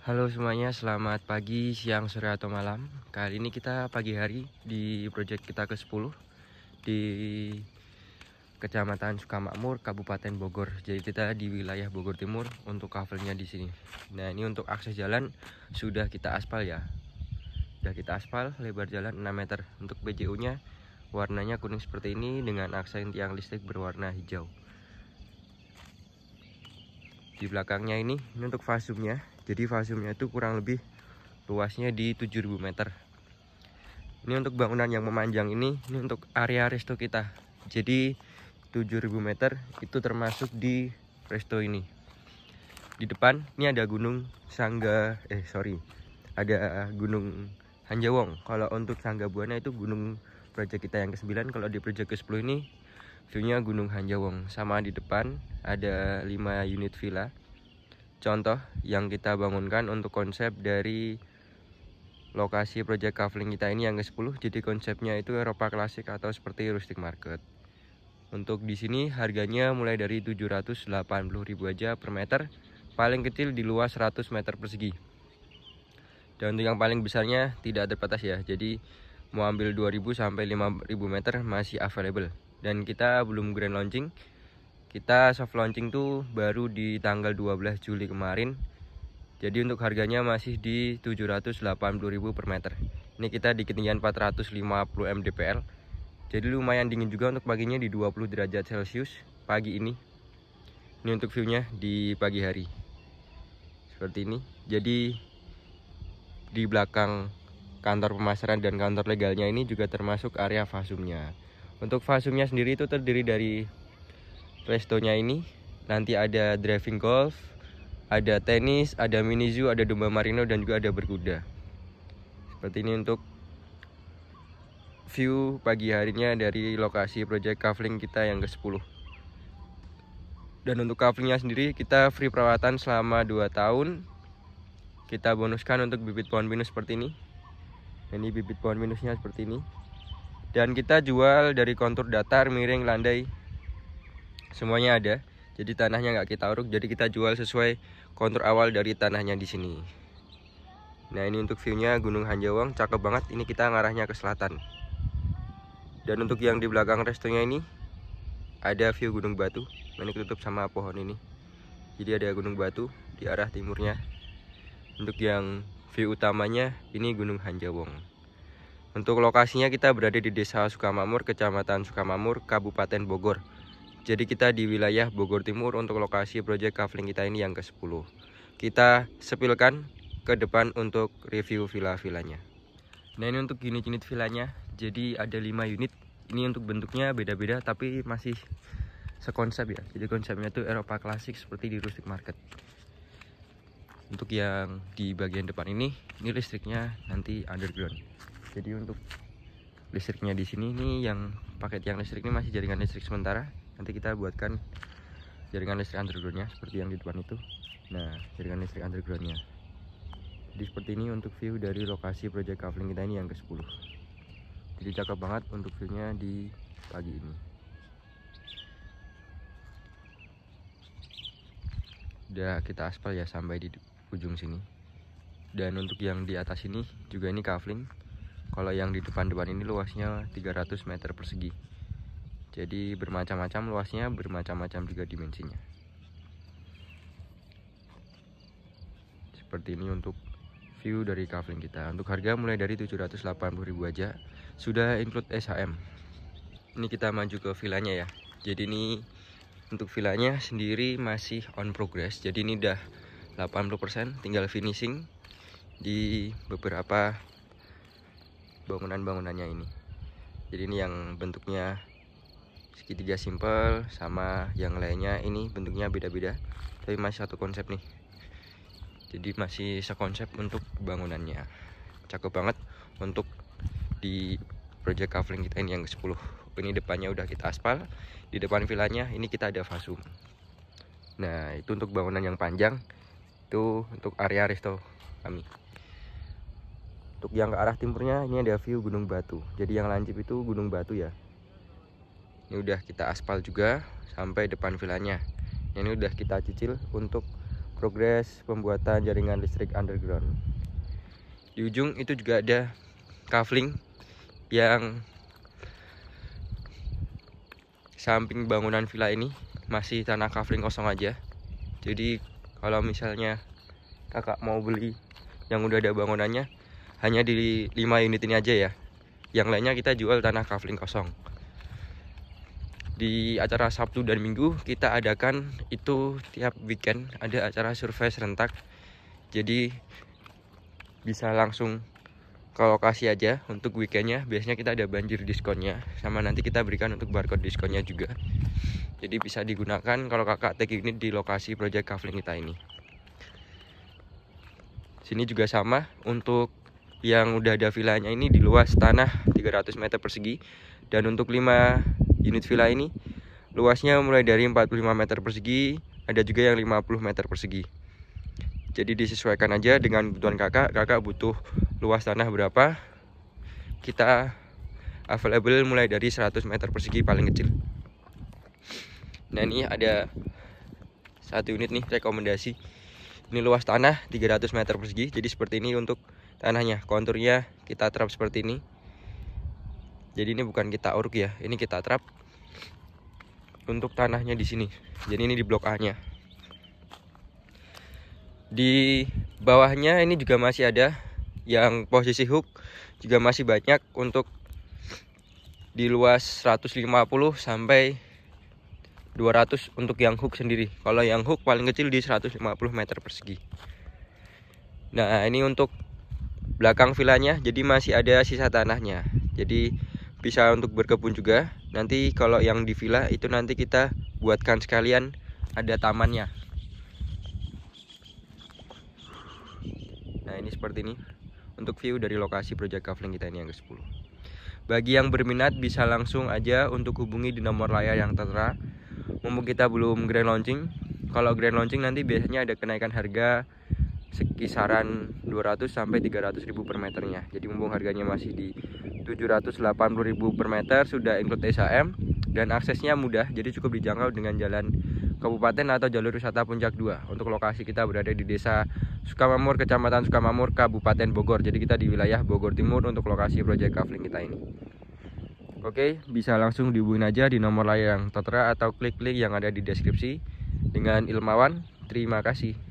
Halo semuanya, selamat pagi, siang, sore, atau malam. Kali ini kita pagi hari di proyek kita ke-10 di Kecamatan Sukamakmur, Kabupaten Bogor. Jadi kita di wilayah Bogor Timur untuk covernya di sini. Nah, ini untuk akses jalan sudah kita aspal ya. Sudah kita aspal, lebar jalan 6 meter. Untuk PJU-nya warnanya kuning seperti ini dengan aksen tiang listrik berwarna hijau. Di belakangnya ini untuk fasumnya. Jadi fasumnya itu kurang lebih luasnya di 7.000 meter. Ini untuk bangunan yang memanjang ini untuk area resto kita. Jadi 7.000 meter itu termasuk di resto ini. Di depan ini ada gunung ada gunung Hanjawong. Kalau untuk Sangga Buana itu gunung proyek kita yang ke-9. Kalau di proyek ke-10 ini view-nya gunung Hanjawong. Sama di depan ada 5 unit villa. Contoh yang kita bangunkan untuk konsep dari lokasi proyek kafling kita ini yang ke-10. Jadi konsepnya itu Eropa klasik atau seperti rustic market. Untuk di sini harganya mulai dari 780.000 aja per meter. Paling kecil di luas 100 meter persegi. Dan untuk yang paling besarnya tidak terbatas ya. Jadi mau ambil 2.000 sampai 5.000 meter masih available. Dan kita belum grand launching. Kita soft launching tuh baru di tanggal 12 Juli kemarin. Jadi untuk harganya masih di 780.000 per meter. Ini kita di ketinggian 450 mdpl. Jadi lumayan dingin juga untuk paginya di 20 derajat Celcius pagi ini. Ini untuk view-nya di pagi hari. Seperti ini. Jadi di belakang kantor pemasaran dan kantor legalnya ini juga termasuk area fasumnya. Untuk fasumnya sendiri itu terdiri dari restonya ini. Nanti ada driving golf, ada tenis, ada mini zoo, ada domba marino, dan juga ada berkuda. Seperti ini untuk view pagi harinya dari lokasi proyek kafling kita yang ke-10. Dan untuk kaflingnya sendiri kita free perawatan selama 2 tahun. Kita bonuskan untuk bibit pohon pinus seperti ini. Ini bibit pohon pinusnya seperti ini. Dan kita jual dari kontur datar, miring, landai, semuanya ada. Jadi tanahnya nggak kita uruk, jadi kita jual sesuai kontur awal dari tanahnya di sini. Nah, ini untuk view-nya Gunung Hanjawong, cakep banget. Ini kita ngarahnya ke selatan. Dan untuk yang di belakang restonya ini ada view Gunung Batu. Ini ketutup sama pohon ini. Jadi ada Gunung Batu di arah timurnya. Untuk yang view utamanya ini Gunung Hanjawong. Untuk lokasinya kita berada di Desa Sukamakmur, Kecamatan Sukamakmur, Kabupaten Bogor. Jadi kita di wilayah Bogor Timur untuk lokasi proyek kafling kita ini yang ke-10. Kita sepilkan ke depan untuk review villa-villanya. Nah, ini untuk unit-unit villanya. Jadi ada 5 unit. Ini untuk bentuknya beda-beda tapi masih sekonsep ya. Jadi konsepnya itu Eropa klasik seperti di rustic market. Untuk yang di bagian depan ini listriknya nanti underground. Jadi untuk listriknya di sini nih yang pakai tiang listrik ini masih jaringan listrik sementara. Nanti kita buatkan jaringan listrik undergroundnya seperti yang di depan itu. Nah, jaringan listrik undergroundnya. Jadi seperti ini untuk view dari lokasi proyek kafling kita ini yang ke-10. Jadi cakep banget untuk view-nya di pagi ini. Udah kita aspal ya sampai di ujung sini. Dan untuk yang di atas ini juga ini kafling. Kalau yang di depan-depan ini luasnya 300 meter persegi. Jadi bermacam-macam luasnya, bermacam-macam juga dimensinya. Seperti ini untuk view dari kafling kita. Untuk harga mulai dari 780.000 aja, sudah include SHM. Ini kita maju ke villanya ya. Jadi ini untuk villanya sendiri masih on progress. Jadi ini udah 80%, tinggal finishing di beberapa bangunan-bangunannya ini. Jadi ini yang bentuknya segitiga simple, sama yang lainnya ini bentuknya beda-beda, tapi masih satu konsep nih. Jadi masih sekonsep untuk bangunannya. Cakep banget untuk di project kafling kita ini yang ke-10. Ini depannya udah kita aspal. Di depan villanya ini kita ada fasum. Nah, itu untuk bangunan yang panjang. Itu untuk area resto kami. Untuk yang ke arah timurnya ini ada view Gunung Batu. Jadi yang lancip itu Gunung Batu ya. Ini udah kita aspal juga sampai depan villanya. Ini udah kita cicil untuk progres pembuatan jaringan listrik underground. Di ujung itu juga ada kafling yang samping bangunan villa ini masih tanah kafling kosong aja. Jadi kalau misalnya kakak mau beli yang udah ada bangunannya, hanya di 5 unit ini aja ya. Yang lainnya kita jual tanah kafling kosong. Di acara Sabtu dan Minggu kita adakan itu tiap weekend ada acara survei serentak. Jadi bisa langsung ke lokasi aja untuk weekendnya. Biasanya kita ada banjir diskonnya, sama nanti kita berikan untuk barcode diskonnya juga. Jadi bisa digunakan kalau kakak take unit di lokasi project kafling kita ini. Sini juga sama, untuk yang udah ada villanya ini di luas tanah 300 meter persegi. Dan untuk 5 unit villa ini luasnya mulai dari 45 meter persegi, ada juga yang 50 meter persegi. Jadi disesuaikan aja dengan kebutuhan kakak. Kakak butuh luas tanah berapa, kita available mulai dari 100 meter persegi paling kecil. Nah ini ada satu unit nih rekomendasi. Ini luas tanah 300 meter persegi. Jadi seperti ini untuk tanahnya, konturnya kita trap seperti ini. Jadi ini bukan kita uruk ya, ini kita trap untuk tanahnya di sini. Jadi ini di blok A-nya. Di bawahnya ini juga masih ada yang posisi hook, juga masih banyak untuk di luas 150 sampai 200 untuk yang hook sendiri. Kalau yang hook paling kecil di 150 meter persegi. Nah, ini untuk belakang villanya, jadi masih ada sisa tanahnya. Jadi bisa untuk berkebun juga. Nanti kalau yang di villa itu nanti kita buatkan sekalian ada tamannya. Nah ini seperti ini untuk view dari lokasi project kafling kita ini yang ke-10. Bagi yang berminat bisa langsung aja untuk hubungi di nomor layar yang tertera. Mumpung kita belum grand launching. Kalau grand launching nanti biasanya ada kenaikan harga sekisaran 200 sampai 300 ribu per meternya. Jadi mumpung harganya masih di 780 ribu per meter, sudah include SHM dan aksesnya mudah. Jadi cukup dijangkau dengan jalan kabupaten atau jalur wisata Puncak 2. Untuk lokasi kita berada di Desa Sukamamur, Kecamatan Sukamamur, Kabupaten Bogor. Jadi kita di wilayah Bogor Timur untuk lokasi project kafling kita ini. Oke, bisa langsung dihubungin aja di nomor layar yang tertera atau klik link yang ada di deskripsi. Dengan Ilmawan, terima kasih.